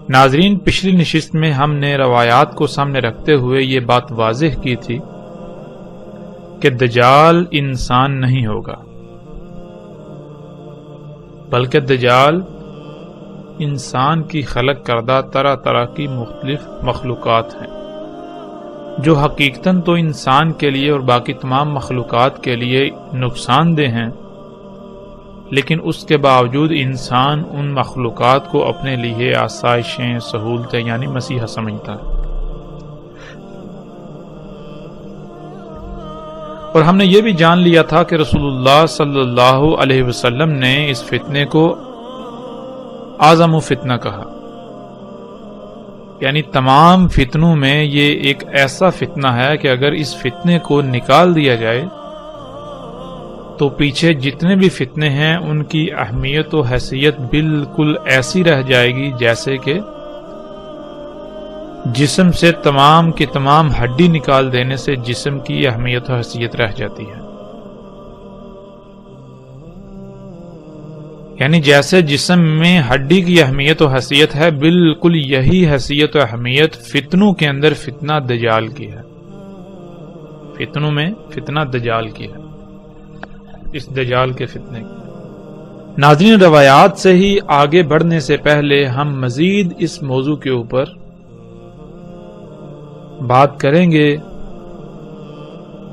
ناظرین، پچھلی نشست میں ہم نے روایات کو سامنے رکھتے ہوئے یہ بات واضح کی تھی کہ دجال انسان نہیں ہوگا، بلکہ دجال انسان کی خلق کردہ طرح طرح کی مختلف مخلوقات ہیں جو حقیقتاً تو انسان کے لیے اور باقی تمام مخلوقات کے لیے نقصان دہ ہیں، لیکن اس کے باوجود انسان ان مخلوقات کو اپنے لیے آسائشیں، سہولتیں یعنی مسیحا سمجھتا ہے۔ اور ہم نے یہ بھی جان لیا تھا کہ رسول اللہ صلی اللہ علیہ وسلم نے اس فتنے کو اعظم فتنہ کہا، یعنی تمام فتنوں میں یہ ایک ایسا فتنہ ہے کہ اگر اس فتنے کو نکال دیا جائے تو پیچھے جتنے بھی فتنے ہیں ان کی اہمیت و حیثیت بالکل ایسی رہ جائے گی جیسے کہ جسم سے تمام کی تمام ہڈی نکال دینے سے جسم کی اہمیت و حیثیت رہ جاتی ہے۔ یعنی جیسے جسم میں ہڈی کی اہمیت و حیثیت ہے، بالکل یہی حیثیت و اہمیت فتنوں کے اندر فتنہ دجال کی ہے۔ فتنوں میں فتنہ دجال کی ہے، اس دجال کے فتنے کی۔ ناظرین، روایات سے ہی آگے بڑھنے سے پہلے ہم مزید اس موضوع کے اوپر بات کریں گے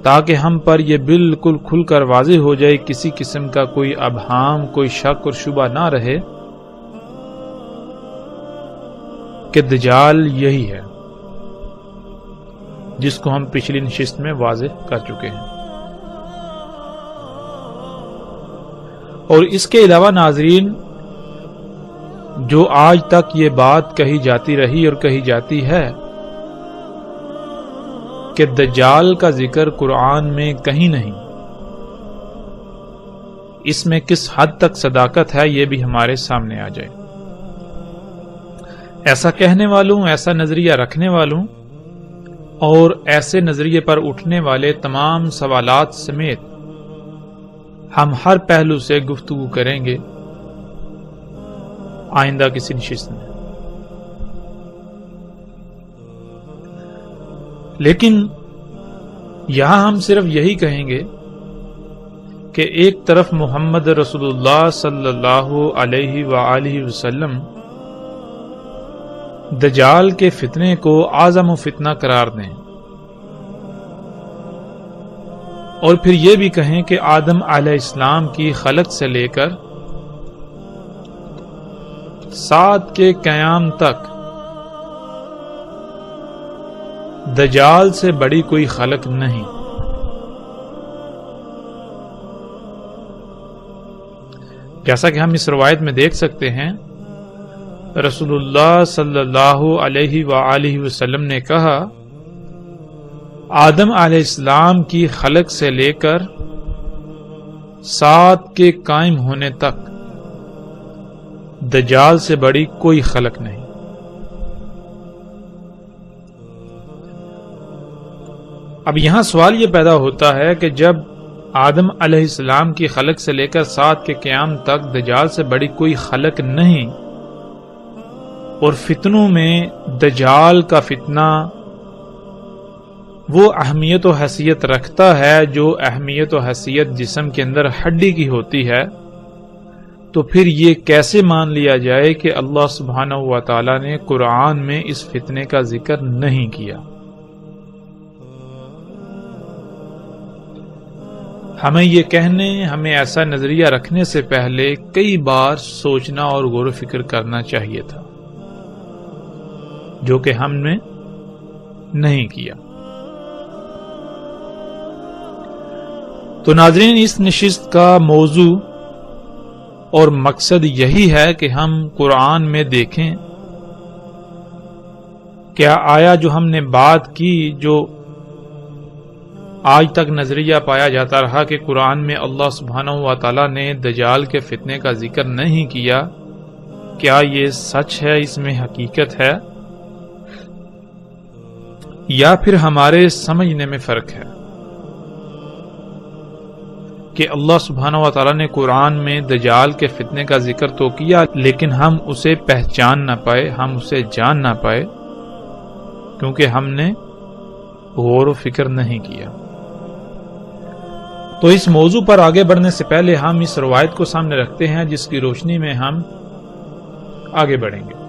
تاکہ ہم پر یہ بالکل کھل کر واضح ہو جائے، کسی قسم کا کوئی ابہام، کوئی شک اور شبہ نہ رہے کہ دجال یہی ہے جس کو ہم پچھلی نشست میں واضح کر چکے ہیں۔ اور اس کے علاوہ ناظرین، جو آج تک یہ بات کہی جاتی رہی اور کہی جاتی ہے کہ دجال کا ذکر قرآن میں کہیں نہیں، اس میں کس حد تک صداقت ہے یہ بھی ہمارے سامنے آ جائے۔ ایسا کہنے والوں، ایسا نظریہ رکھنے والوں اور ایسے نظریے پر اٹھنے والے تمام سوالات سمیت ہم ہر پہلو سے گفتگو کریں گے آئندہ کسی نشست میں۔ لیکن یہاں ہم صرف یہی کہیں گے کہ ایک طرف محمد رسول اللہ صلی اللہ علیہ وآلہ وسلم دجال کے فتنے کو اعظم فتنہ قرار دیں، اور پھر یہ بھی کہیں کہ آدم علیہ السلام کی خلق سے لے کر سات کے قیام تک دجال سے بڑی کوئی خلق نہیں۔ جیسا کہ ہم اس روایت میں دیکھ سکتے ہیں، رسول اللہ صلی اللہ علیہ وآلہ وسلم نے کہا، آدم علیہ السلام کی خلق سے لے کر سات کے قائم ہونے تک دجال سے بڑی کوئی خلق نہیں۔ اب یہاں سوال یہ پیدا ہوتا ہے کہ جب آدم علیہ السلام کی خلق سے لے کر سات کے قیام تک دجال سے بڑی کوئی خلق نہیں، اور فتنوں میں دجال کا فتنہ وہ اہمیت و حیثیت رکھتا ہے جو اہمیت و حیثیت جسم کے اندر ہڈی کی ہوتی ہے، تو پھر یہ کیسے مان لیا جائے کہ اللہ سبحانہ و تعالی نے قرآن میں اس فتنے کا ذکر نہیں کیا؟ ہمیں یہ کہنے، ہمیں ایسا نظریہ رکھنے سے پہلے کئی بار سوچنا اور غور و فکر کرنا چاہیے تھا، جو کہ ہم نے نہیں کیا۔ تو ناظرین، اس نشست کا موضوع اور مقصد یہی ہے کہ ہم قرآن میں دیکھیں کیا آیا جو ہم نے بات کی، جو آج تک نظریہ پایا جاتا رہا کہ قرآن میں اللہ سبحانہ و تعالی نے دجال کے فتنے کا ذکر نہیں کیا، کیا یہ سچ ہے، اس میں حقیقت ہے، یا پھر ہمارے سمجھنے میں فرق ہے؟ کہ اللہ سبحانہ و تعالیٰ نے قرآن میں دجال کے فتنے کا ذکر تو کیا، لیکن ہم اسے پہچان نہ پائے، ہم اسے جان نہ پائے، کیونکہ ہم نے غور و فکر نہیں کیا۔ تو اس موضوع پر آگے بڑھنے سے پہلے ہم اس روایت کو سامنے رکھتے ہیں جس کی روشنی میں ہم آگے بڑھیں گے۔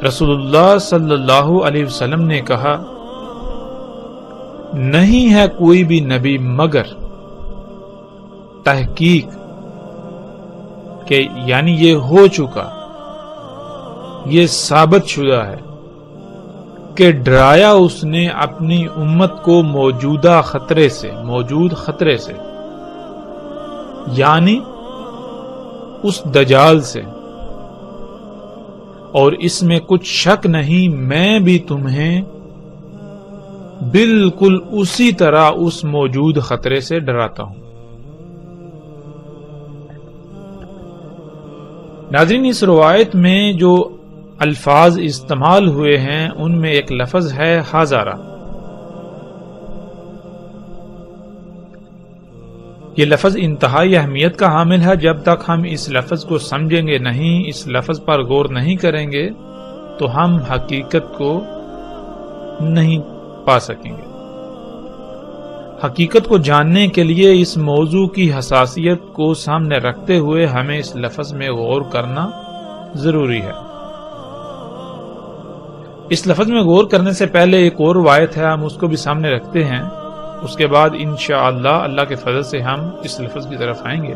رسول اللہ صلی اللہ علیہ وسلم نے کہا، نہیں ہے کوئی بھی نبی مگر تحقیق کہ یعنی یہ ہو چکا، یہ ثابت شدہ ہے کہ ڈرایا اس نے اپنی امت کو موجودہ خطرے سے، موجود خطرے سے، یعنی اس دجال سے، اور اس میں کچھ شک نہیں میں بھی تمہیں بالکل اسی طرح اس موجود خطرے سے ڈراتا ہوں۔ ناظرین، اس روایت میں جو الفاظ استعمال ہوئے ہیں ان میں ایک لفظ ہے ہزارہ۔ یہ لفظ انتہائی اہمیت کا حامل ہے۔ جب تک ہم اس لفظ کو سمجھیں گے نہیں، اس لفظ پر غور نہیں کریں گے تو ہم حقیقت کو نہیں پا سکیں گے۔ حقیقت کو جاننے کے لیے اس موضوع کی حساسیت کو سامنے رکھتے ہوئے ہمیں اس لفظ میں غور کرنا ضروری ہے۔ اس لفظ میں غور کرنے سے پہلے ایک اور روایت ہے، ہم اس کو بھی سامنے رکھتے ہیں، اس کے بعد انشاءاللہ اللہ کے فضل سے ہم اس لفظ کی طرف آئیں گے۔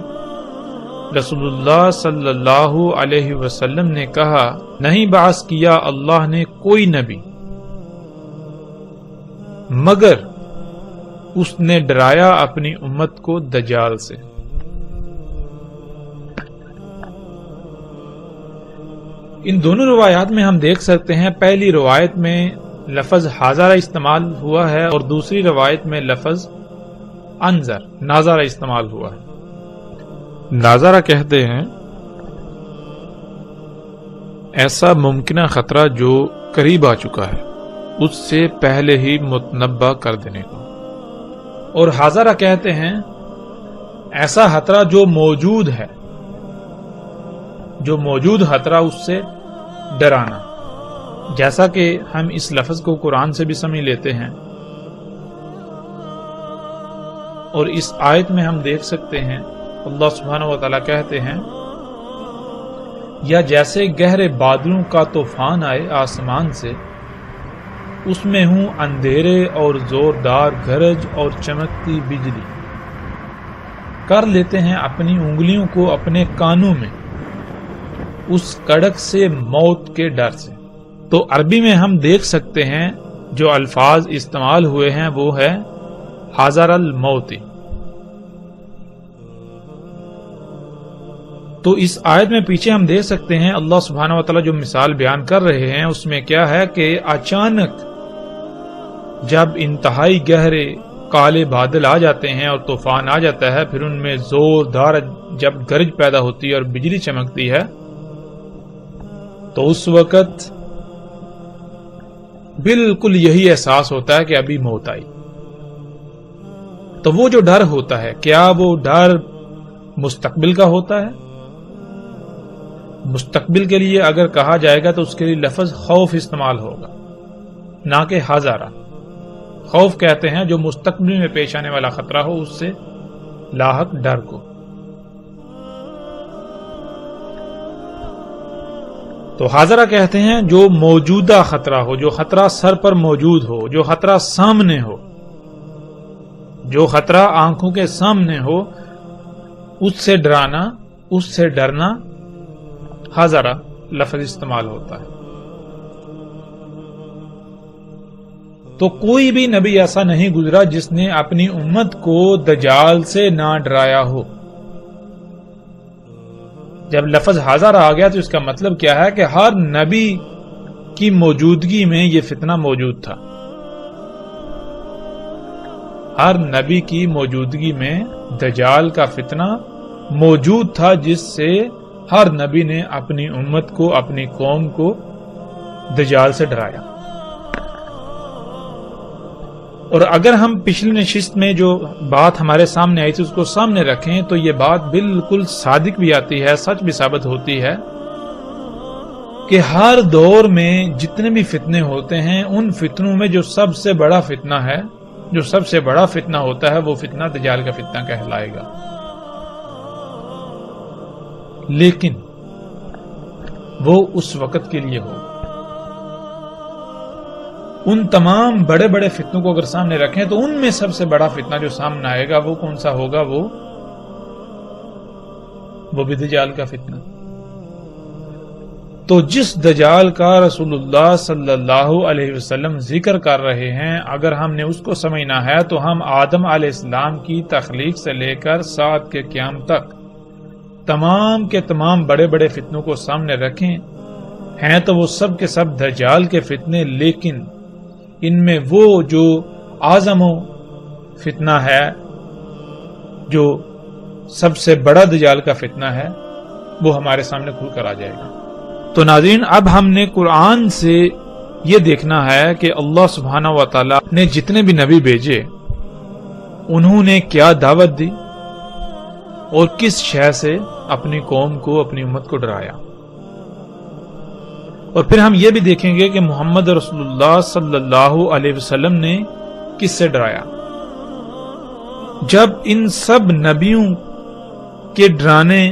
رسول اللہ صلی اللہ علیہ وسلم نے کہا، نہیں بعث کیا اللہ نے کوئی نبی مگر اس نے ڈرایا اپنی امت کو دجال سے۔ ان دونوں روایات میں ہم دیکھ سکتے ہیں، پہلی روایت میں لفظ حاضرہ استعمال ہوا ہے اور دوسری روایت میں لفظ انذر، ناظرہ استعمال ہوا ہے۔ ناظرہ کہتے ہیں ایسا ممکنہ خطرہ جو قریب آ چکا ہے، اس سے پہلے ہی متنبہ کر دینے کو، اور حاضرہ کہتے ہیں ایسا خطرہ جو موجود ہے، جو موجود خطرہ اس سے ڈرانا، جیسا کہ ہم اس لفظ کو قرآن سے بھی سمجھ لیتے ہیں، اور اس آیت میں ہم دیکھ سکتے ہیں اللہ سبحانہ و تعالیٰ کہتے ہیں، یا جیسے گہرے بادلوں کا طوفان آئے آسمان سے، اس میں ہوں اندھیرے اور زوردار گرج اور چمکتی بجلی، کر لیتے ہیں اپنی انگلیوں کو اپنے کانوں میں اس کڑک سے، موت کے ڈر سے۔ تو عربی میں ہم دیکھ سکتے ہیں جو الفاظ استعمال ہوئے ہیں وہ ہے حاضر الموت۔ تو اس آیت میں پیچھے ہم دیکھ سکتے ہیں اللہ سبحانہ و تعالیٰ جو مثال بیان کر رہے ہیں اس میں کیا ہے کہ اچانک جب انتہائی گہرے کالے بادل آ جاتے ہیں اور طوفان آ جاتا ہے، پھر ان میں زوردار جب گرج پیدا ہوتی ہے اور بجلی چمکتی ہے، تو اس وقت بالکل یہی احساس ہوتا ہے کہ ابھی موت آئی۔ تو وہ جو ڈر ہوتا ہے، کیا وہ ڈر مستقبل کا ہوتا ہے؟ مستقبل کے لیے اگر کہا جائے گا تو اس کے لیے لفظ خوف استعمال ہوگا، نہ کہ حاضرہ۔ خوف کہتے ہیں جو مستقبل میں پیش آنے والا خطرہ ہو، اس سے لاحق ڈر کو۔ تو حاضرہ کہتے ہیں جو موجودہ خطرہ ہو، جو خطرہ سر پر موجود ہو، جو خطرہ سامنے ہو، جو خطرہ آنکھوں کے سامنے ہو، اس سے ڈرانا، اس سے ڈرنا حاضرہ لفظ استعمال ہوتا ہے۔ تو کوئی بھی نبی ایسا نہیں گزرا جس نے اپنی امت کو دجال سے نہ ڈرایا ہو۔ جب لفظ حاضر آ گیا تو اس کا مطلب کیا ہے کہ ہر نبی کی موجودگی میں یہ فتنہ موجود تھا، ہر نبی کی موجودگی میں دجال کا فتنہ موجود تھا، جس سے ہر نبی نے اپنی امت کو، اپنی قوم کو دجال سے ڈرایا۔ اور اگر ہم پچھلی نشست میں جو بات ہمارے سامنے آئی تھی اس کو سامنے رکھیں تو یہ بات بالکل صادق بھی آتی ہے، سچ بھی ثابت ہوتی ہے کہ ہر دور میں جتنے بھی فتنے ہوتے ہیں ان فتنوں میں جو سب سے بڑا فتنہ ہے، جو سب سے بڑا فتنہ ہوتا ہے وہ فتنہ دجال کا فتنہ کہلائے گا۔ لیکن وہ اس وقت کے لیے ہو۔ ان تمام بڑے بڑے فتنوں کو اگر سامنے رکھیں تو ان میں سب سے بڑا فتنہ جو سامنے آئے گا وہ کون سا ہوگا؟ وہ بھی دجال کا فتنہ۔ تو جس دجال کا رسول اللہ صلی اللہ علیہ وسلم ذکر کر رہے ہیں، اگر ہم نے اس کو سمجھنا ہے تو ہم آدم علیہ السلام کی تخلیق سے لے کر ساتھ کے قیام تک تمام کے تمام بڑے بڑے فتنوں کو سامنے رکھیں، ہیں تو وہ سب کے سب دجال کے فتنے، لیکن ان میں وہ جو اعظم فتنہ ہے، جو سب سے بڑا دجال کا فتنہ ہے، وہ ہمارے سامنے کھل کر آ جائے گا۔ تو ناظرین، اب ہم نے قرآن سے یہ دیکھنا ہے کہ اللہ سبحانہ و تعالی نے جتنے بھی نبی بھیجے انہوں نے کیا دعوت دی اور کس شے سے اپنی قوم کو، اپنی امت کو ڈرایا۔ اور پھر ہم یہ بھی دیکھیں گے کہ محمد رسول اللہ صلی اللہ علیہ وسلم نے کس سے ڈرایا۔ جب ان سب نبیوں کے ڈرانے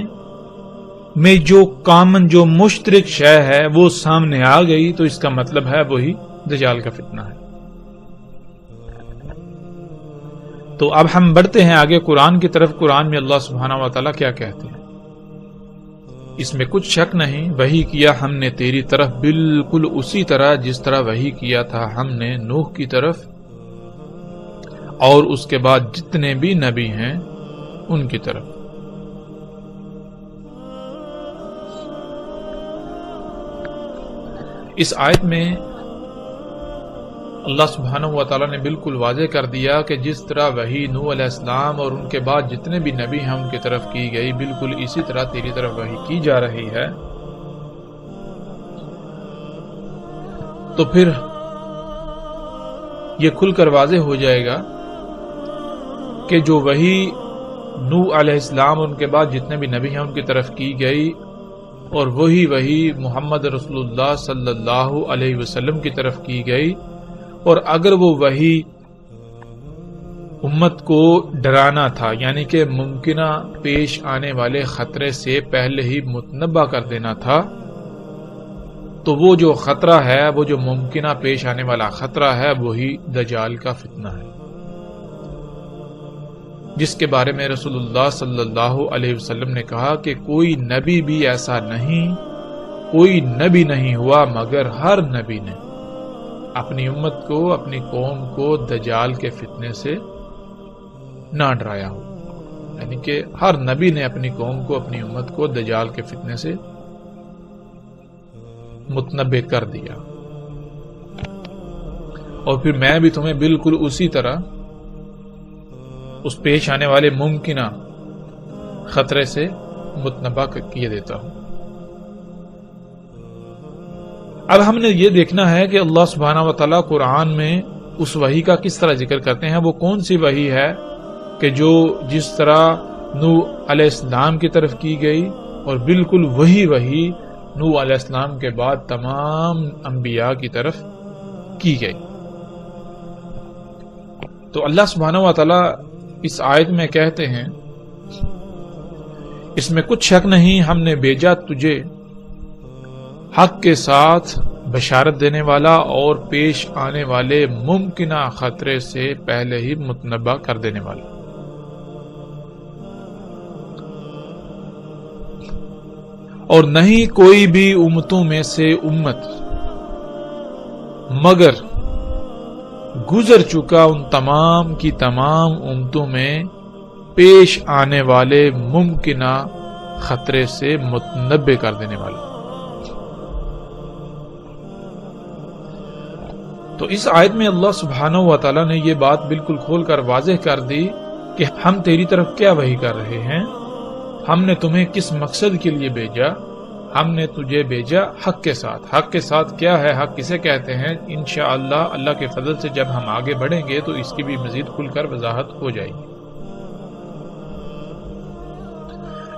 میں جو کامن، جو مشترک شے ہے وہ سامنے آ گئی تو اس کا مطلب ہے وہی دجال کا فتنہ ہے۔ تو اب ہم بڑھتے ہیں آگے قرآن کی طرف۔ قرآن میں اللہ سبحانہ و تعالیٰ کیا کہتے ہیں؟ اس میں کچھ شک نہیں، وحی کیا ہم نے تیری طرف بالکل اسی طرح جس طرح وحی کیا تھا ہم نے نوح کی طرف اور اس کے بعد جتنے بھی نبی ہیں ان کی طرف۔ اس آیت میں اللہ سبحانہ و تعالیٰ نے بالکل واضح کر دیا کہ جس طرح وحی نوح علیہ السلام اور ان کے بعد جتنے بھی نبی ہیں ان کی طرف کی گئی، بالکل اسی طرح تیری طرف وحی کی جا رہی ہے۔ تو پھر یہ کھل کر واضح ہو جائے گا کہ جو وحی نوح علیہ السلام اور ان کے بعد جتنے بھی نبی ہیں ان کی طرف کی گئی اور وہی محمد رسول اللہ صلی اللہ علیہ وسلم کی طرف کی گئی، اور اگر وہ وحی امت کو ڈرانا تھا، یعنی کہ ممکنہ پیش آنے والے خطرے سے پہلے ہی متنبع کر دینا تھا، تو وہ جو خطرہ ہے، وہ جو ممکنہ پیش آنے والا خطرہ ہے، وہی دجال کا فتنہ ہے، جس کے بارے میں رسول اللہ صلی اللہ علیہ وسلم نے کہا کہ کوئی نبی بھی ایسا نہیں، کوئی نبی نہیں ہوا مگر ہر نبی نے اپنی امت کو، اپنی قوم کو دجال کے فتنے سے نہ ڈرایا ہو، یعنی کہ ہر نبی نے اپنی قوم کو، اپنی امت کو دجال کے فتنے سے متنبع کر دیا۔ اور پھر میں بھی تمہیں بالکل اسی طرح اس پیش آنے والے ممکنہ خطرے سے متنبع کیے دیتا ہوں۔ اب ہم نے یہ دیکھنا ہے کہ اللہ سبحانہ و تعالیٰ قرآن میں اس وحی کا کس طرح ذکر کرتے ہیں، وہ کون سی وحی ہے کہ جو جس طرح نوح علیہ السلام کی طرف کی گئی اور بالکل وہی وحی نوح علیہ السلام کے بعد تمام انبیاء کی طرف کی گئی۔ تو اللہ سبحانہ و تعالیٰ اس آیت میں کہتے ہیں، اس میں کچھ شک نہیں ہم نے بھیجا تجھے حق کے ساتھ بشارت دینے والا اور پیش آنے والے ممکنہ خطرے سے پہلے ہی متنبع کر دینے والا۔ اور نہیں کوئی بھی امتوں میں سے امت مگر گزر چکا ان تمام کی تمام امتوں میں پیش آنے والے ممکنہ خطرے سے متنبع کر دینے والا۔ تو اس آیت میں اللہ سبحانہ و تعالیٰ نے یہ بات بالکل کھول کر واضح کر دی کہ ہم تیری طرف کیا وحی کر رہے ہیں، ہم نے تمہیں کس مقصد کے لیے بھیجا، ہم نے تجھے بھیجا حق کے ساتھ. حق کے ساتھ کیا ہے؟ حق کسے کہتے ہیں؟ انشاءاللہ اللہ کے فضل سے جب ہم آگے بڑھیں گے تو اس کی بھی مزید کھل کر وضاحت ہو جائے گی.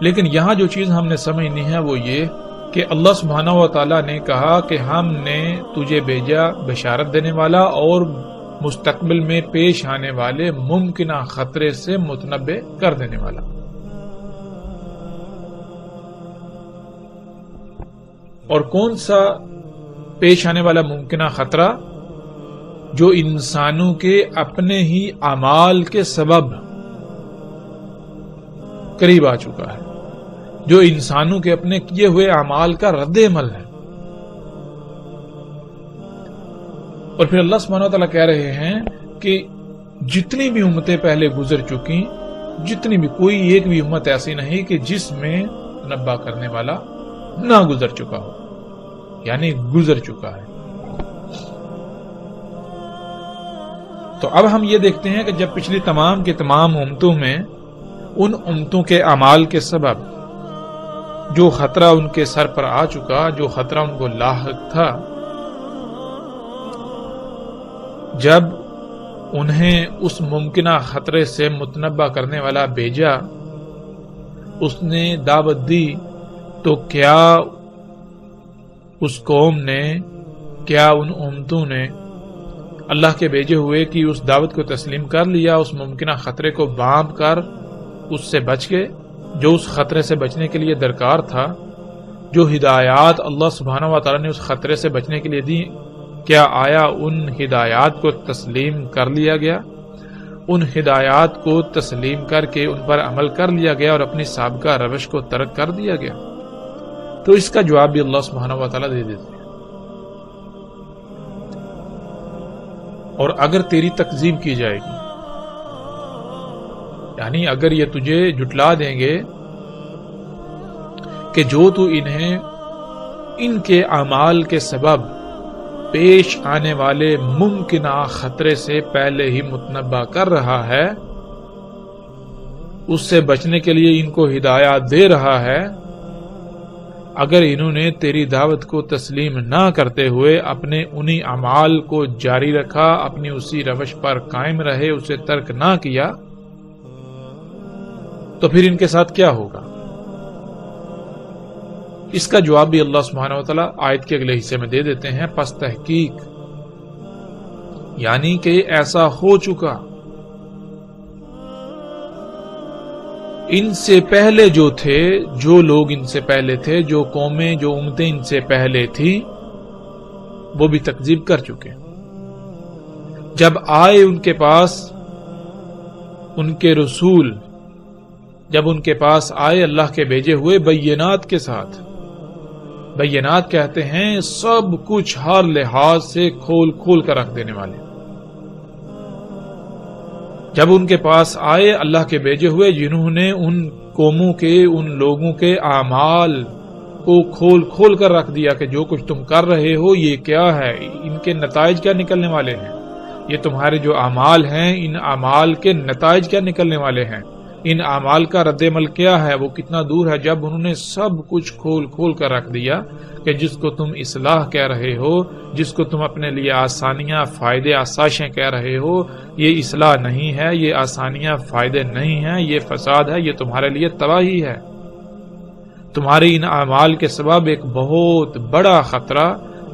لیکن یہاں جو چیز ہم نے سمجھنی ہے وہ یہ کہ اللہ سبحانہ و تعالیٰ نے کہا کہ ہم نے تجھے بھیجا بشارت دینے والا اور مستقبل میں پیش آنے والے ممکنہ خطرے سے متنبع کر دینے والا. اور کون سا پیش آنے والا ممکنہ خطرہ؟ جو انسانوں کے اپنے ہی اعمال کے سبب قریب آ چکا ہے، جو انسانوں کے اپنے کیے ہوئے اعمال کا رد عمل ہے. اور پھر اللہ سبحانہ وتعالیٰ کہہ رہے ہیں کہ جتنی بھی امتیں پہلے گزر چکی، جتنی بھی، کوئی ایک بھی امت ایسی نہیں کہ جس میں تنبہ کرنے والا نہ گزر چکا ہو، یعنی گزر چکا ہے. تو اب ہم یہ دیکھتے ہیں کہ جب پچھلی تمام کی تمام امتوں میں ان امتوں کے اعمال کے سبب جو خطرہ ان کے سر پر آ چکا، جو خطرہ ان کو لاحق تھا، جب انہیں اس ممکنہ خطرے سے متنبع کرنے والا بھیجا، اس نے دعوت دی، تو کیا اس قوم نے، کیا ان امتوں نے اللہ کے بھیجے ہوئے کی اس دعوت کو تسلیم کر لیا، اس ممکنہ خطرے کو بانپ کر اس سے بچ گئے؟ جو اس خطرے سے بچنے کے لیے درکار تھا، جو ہدایات اللہ سبحانہ و تعالیٰ نے اس خطرے سے بچنے کے لیے دی، کیا آیا ان ہدایات کو تسلیم کر لیا گیا؟ ان ہدایات کو تسلیم کر کے ان پر عمل کر لیا گیا اور اپنی سابقہ روش کو ترک کر دیا گیا؟ تو اس کا جواب بھی اللہ سبحانہ و تعالیٰ دے دیتے ہیں. اور اگر تیری تکذیب کی جائے گی، یعنی اگر یہ تجھے جھٹلا دیں گے کہ جو تو انہیں ان کے اعمال کے سبب پیش آنے والے ممکنہ خطرے سے پہلے ہی متنبع کر رہا ہے، اس سے بچنے کے لیے ان کو ہدایات دے رہا ہے، اگر انہوں نے تیری دعوت کو تسلیم نہ کرتے ہوئے اپنے انہی اعمال کو جاری رکھا، اپنی اسی روش پر قائم رہے، اسے ترک نہ کیا، تو پھر ان کے ساتھ کیا ہوگا؟ اس کا جواب بھی اللہ سبحانہ وتعالی آیت کے اگلے حصے میں دے دیتے ہیں. پس تحقیق، یعنی کہ ایسا ہو چکا، ان سے پہلے جو تھے، جو لوگ ان سے پہلے تھے، جو قومیں، جو امتیں ان سے پہلے تھی، وہ بھی تکذیب کر چکے. جب آئے ان کے پاس ان کے رسول، جب ان کے پاس آئے اللہ کے بھیجے ہوئے بینات کے ساتھ، بینات کہتے ہیں سب کچھ ہر لحاظ سے کھول کھول کر رکھ دینے والے، جب ان کے پاس آئے اللہ کے بھیجے ہوئے جنہوں نے ان قوموں کے، ان لوگوں کے اعمال کو کھول کھول کر رکھ دیا کہ جو کچھ تم کر رہے ہو یہ کیا ہے، ان کے نتائج کیا نکلنے والے ہیں، یہ تمہارے جو اعمال ہیں ان اعمال کے نتائج کیا نکلنے والے ہیں، ان اعمال کا رد عمل کیا ہے، وہ کتنا دور ہے. جب انہوں نے سب کچھ کھول کھول کر رکھ دیا کہ جس کو تم اصلاح کہہ رہے ہو، جس کو تم اپنے لیے آسانیاں، فائدے، آسائشیں کہہ رہے ہو، یہ اصلاح نہیں ہے، یہ آسانیاں، فائدے نہیں ہیں، یہ فساد ہے، یہ تمہارے لیے تباہی ہے. تمہارے ان اعمال کے سبب ایک بہت بڑا خطرہ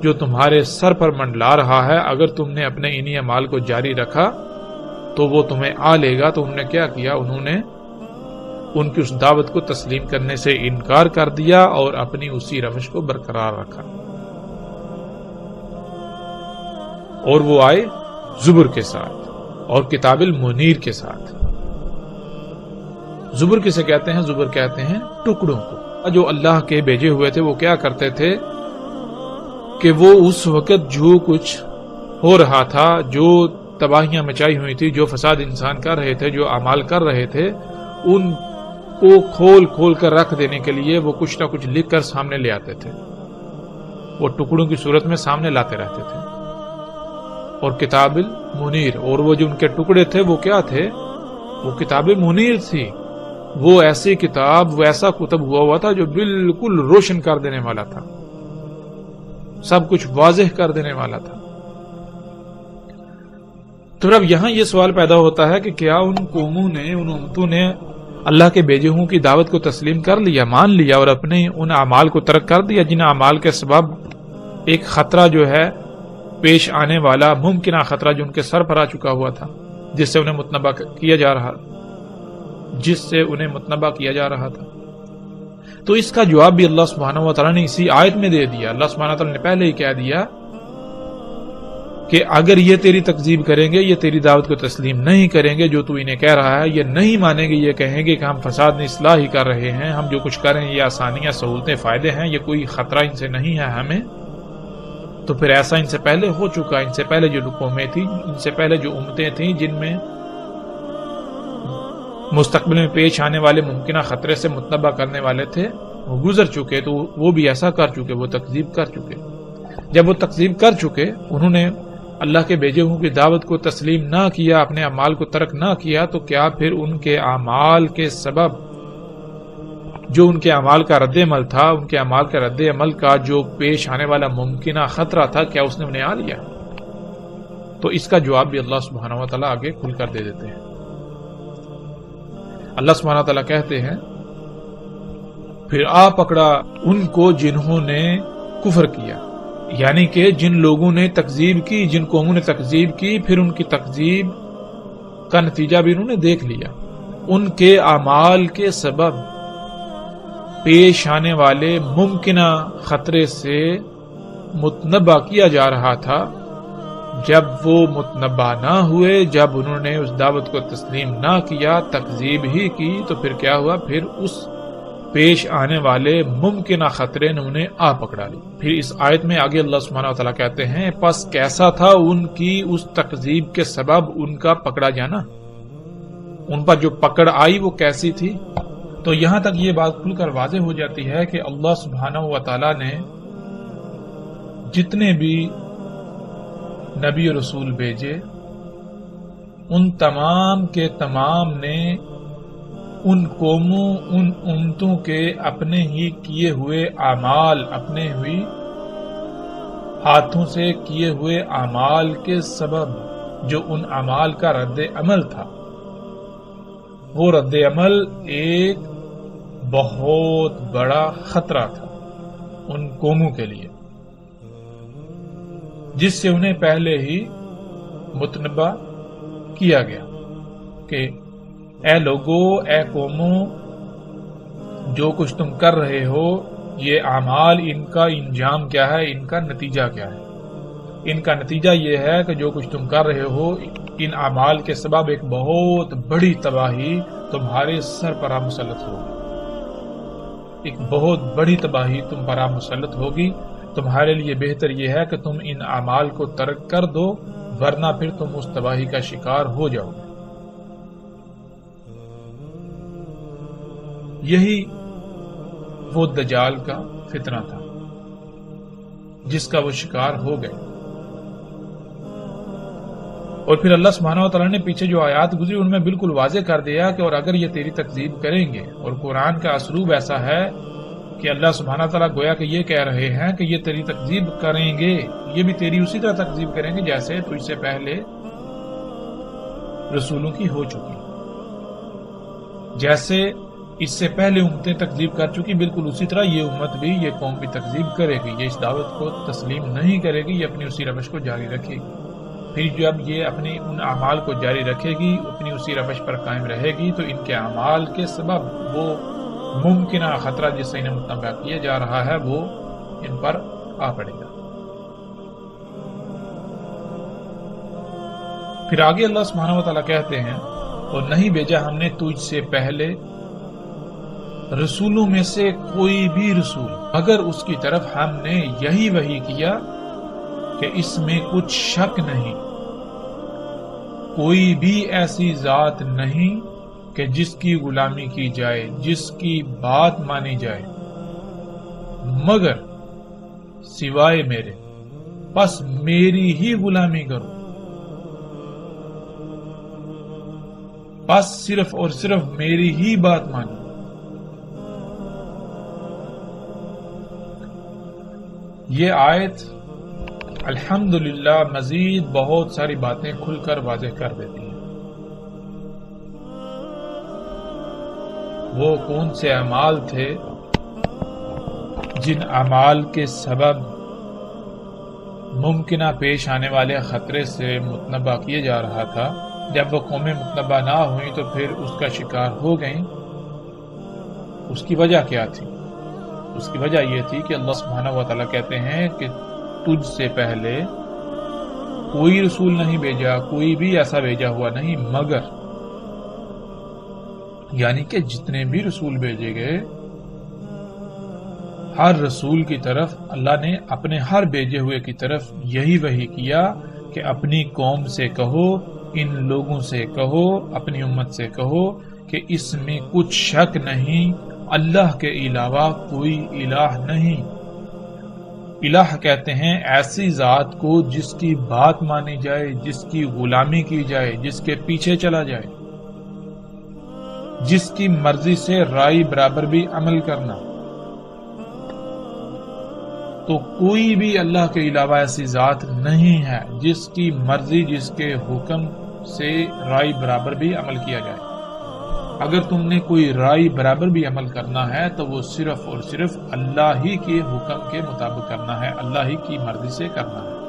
جو تمہارے سر پر منڈلا رہا ہے، اگر تم نے اپنے انہی اعمال کو جاری رکھا تو وہ تمہیں آ لے گا. تو انہوں نے کیا کیا؟ انہوں نے ان کی اس دعوت کو تسلیم کرنے سے انکار کر دیا اور اپنی اسی روش کو برقرار رکھا. اور وہ آئے زبر کے ساتھ اور کتاب المنیر کے ساتھ. زبر کسے کہتے ہیں؟ زبر کہتے ہیں ٹکڑوں کو. جو اللہ کے بھیجے ہوئے تھے وہ کیا کرتے تھے کہ وہ اس وقت جو کچھ ہو رہا تھا، جو تباہیاں مچائی ہوئی تھی، جو فساد انسان کر رہے تھے، جو اعمال کر رہے تھے، ان کو کھول کھول کر رکھ دینے کے لیے وہ کچھ نہ کچھ لکھ کر سامنے لے آتے تھے، وہ ٹکڑوں کی صورت میں سامنے لاتے رہتے تھے. اور کتاب المنیر، اور وہ جو ان کے ٹکڑے تھے وہ کیا تھے؟ وہ کتاب منیر تھی. وہ ایسی کتاب، وہ ایسا کتب ہوا تھا جو بالکل روشن کر دینے والا تھا، سب کچھ واضح کر دینے والا تھا۔ تو اب یہاں یہ سوال پیدا ہوتا ہے کہ کیا ان قوموں نے، ان امتوں نے اللہ کے بھیجے ہوں کی دعوت کو تسلیم کر لیا، مان لیا، اور اپنے ان اعمال کو ترک کر دیا جن اعمال کے سبب ایک خطرہ جو ہے پیش آنے والا، ممکنہ خطرہ جو ان کے سر پر آ چکا ہوا تھا، جس سے انہیں متنبہ کیا جا رہا تھا۔ تو اس کا جواب بھی اللہ سبحانہ و تعالیٰ نے اسی آیت میں دے دیا۔ اللہ سبحانہ و تعالیٰ نے پہلے ہی کہہ دیا کہ اگر یہ تیری تکذیب کریں گے، یہ تیری دعوت کو تسلیم نہیں کریں گے، جو تو انہیں کہہ رہا ہے یہ نہیں مانیں گے، یہ کہیں گے کہ ہم فساد میں اصلاح ہی کر رہے ہیں، ہم جو کچھ کریں یہ آسانیاں، سہولتیں، فائدے ہیں، یہ کوئی خطرہ ان سے نہیں ہے ہمیں، تو پھر ایسا ان سے پہلے ہو چکا، ان سے پہلے جو قومیں تھیں، ان سے پہلے جو امتیں تھیں جن میں مستقبل میں پیش آنے والے ممکنہ خطرے سے متنبہ کرنے والے تھے، وہ گزر چکے، تو وہ بھی ایسا کر چکے، وہ تکذیب کر چکے۔ جب وہ تکذیب کر چکے، انہوں نے اللہ کے بھیجے ہوں کی دعوت کو تسلیم نہ کیا، اپنے اعمال کو ترک نہ کیا، تو کیا پھر ان کے اعمال کے سبب جو ان کے اعمال کا رد عمل تھا، ان کے اعمال کا رد عمل کا جو پیش آنے والا ممکنہ خطرہ تھا، کیا اس نے انہیں آ لیا؟ تو اس کا جواب بھی اللہ سبحانہ و تعالیٰ آگے کھل کر دے دیتے ہیں۔ اللہ سبحانہ و تعالیٰ کہتے ہیں، پھر آ پکڑا ان کو جنہوں نے کفر کیا، یعنی کہ جن لوگوں نے تکذیب کی، جن قوموں نے تکذیب کی، پھر ان کی تکذیب کا نتیجہ بھی انہوں نے دیکھ لیا۔ ان کے اعمال کے سبب پیش آنے والے ممکنہ خطرے سے متنبہ کیا جا رہا تھا، جب وہ متنبہ نہ ہوئے، جب انہوں نے اس دعوت کو تسلیم نہ کیا، تکذیب ہی کی، تو پھر کیا ہوا؟ پھر اس پیش آنے والے ممکنہ خطرے نے انہیں آ پکڑا لی۔ پھر اس آیت میں آگے اللہ سبحانہ و تعالیٰ کہتے ہیں، پس کیسا تھا ان کی اس تکذیب کے سبب ان کا پکڑا جانا، ان پر جو پکڑ آئی وہ کیسی تھی؟ تو یہاں تک یہ بات کھل کر واضح ہو جاتی ہے کہ اللہ سبحانہ و تعالیٰ نے جتنے بھی نبی و رسول بھیجے، ان تمام کے تمام نے ان قوموں، ان امتوں کے اپنے ہی کیے ہوئے اعمال، اپنے ہی ہاتھوں سے کیے ہوئے اعمال کے سبب جو ان اعمال کا رد عمل تھا، وہ رد عمل ایک بہت بڑا خطرہ تھا ان قوموں کے لیے، جس سے انہیں پہلے ہی متنبہ کیا گیا کہ اے لوگو، اے قوموں، جو کچھ تم کر رہے ہو، یہ اعمال، ان کا انجام کیا ہے، ان کا نتیجہ کیا ہے؟ ان کا نتیجہ یہ ہے کہ جو کچھ تم کر رہے ہو، ان اعمال کے سبب ایک بہت بڑی تباہی تمہارے سر پر مسلط ہوگی، ایک بہت بڑی تباہی تم پر مسلط ہوگی۔ تمہارے لیے بہتر یہ ہے کہ تم ان اعمال کو ترک کر دو، ورنہ پھر تم اس تباہی کا شکار ہو جاؤ گے۔ یہی وہ دجال کا فتنہ تھا جس کا وہ شکار ہو گئے۔ اور پھر اللہ سبحانہ و تعالیٰ نے پیچھے جو آیات گزری ان میں بالکل واضح کر دیا کہ اور اگر یہ تیری تکذیب کریں گے، اور قرآن کا اسلوب ایسا ہے کہ اللہ سبحانہ و تعالیٰ گویا کہ یہ کہہ رہے ہیں کہ یہ تیری تکذیب کریں گے، یہ بھی تیری اسی طرح تکذیب کریں گے جیسے تو اس سے پہلے رسولوں کی ہو چکی، جیسے اس سے پہلے امتیں تکذیب کر چکی، بالکل اسی طرح یہ امت بھی، یہ قوم بھی تکذیب کرے گی، یہ اس دعوت کو تسلیم نہیں کرے گی، یہ اپنی اسی روش کو جاری رکھے گی۔ پھر جب یہ اپنی ان اعمال کو جاری رکھے گی، اپنی اسی روش پر قائم رہے گی، تو ان کے اعمال کے سبب وہ ممکنہ خطرہ جس سے انہیں متنبہ کیا جا رہا ہے وہ ان پر آ پڑے گا۔ پھر آگے اللہ سبحانہ و تعالیٰ کہتے ہیں، اور نہیں بھیجا ہم نے تجھ سے پہلے رسولوں میں سے کوئی بھی رسول مگر اس کی طرف ہم نے یہی وحی کیا کہ اس میں کچھ شک نہیں، کوئی بھی ایسی ذات نہیں کہ جس کی غلامی کی جائے، جس کی بات مانی جائے، مگر سوائے میرے، بس میری ہی غلامی کرو، بس صرف اور صرف میری ہی بات مانی۔ یہ آیت الحمدللہ مزید بہت ساری باتیں کھل کر واضح کر دیتی ہیں۔ وہ کون سے اعمال تھے جن اعمال کے سبب ممکنہ پیش آنے والے خطرے سے متنبہ کیا جا رہا تھا، جب وہ قومیں متنبہ نہ ہوئیں تو پھر اس کا شکار ہو گئیں۔ اس کی وجہ کیا تھی؟ اس کی وجہ یہ تھی کہ اللہ سبحانہ و تعالیٰ کہتے ہیں کہ تجھ سے پہلے کوئی رسول نہیں بھیجا، کوئی بھی ایسا بھیجا ہوا نہیں، مگر یعنی کہ جتنے بھی رسول بھیجے گئے، ہر رسول کی طرف اللہ نے اپنے ہر بھیجے ہوئے کی طرف یہی وحی کیا کہ اپنی قوم سے کہو، ان لوگوں سے کہو، اپنی امت سے کہو کہ اس میں کچھ شک نہیں، اللہ کے علاوہ کوئی الہ نہیں۔ الہ کہتے ہیں ایسی ذات کو جس کی بات مانی جائے، جس کی غلامی کی جائے، جس کے پیچھے چلا جائے، جس کی مرضی سے رائے برابر بھی عمل کرنا۔ تو کوئی بھی اللہ کے علاوہ ایسی ذات نہیں ہے جس کی مرضی، جس کے حکم سے رائے برابر بھی عمل کیا جائے۔ اگر تم نے کوئی رائے برابر بھی عمل کرنا ہے تو وہ صرف اور صرف اللہ ہی کے حکم کے مطابق کرنا ہے، اللہ ہی کی مرضی سے کرنا ہے۔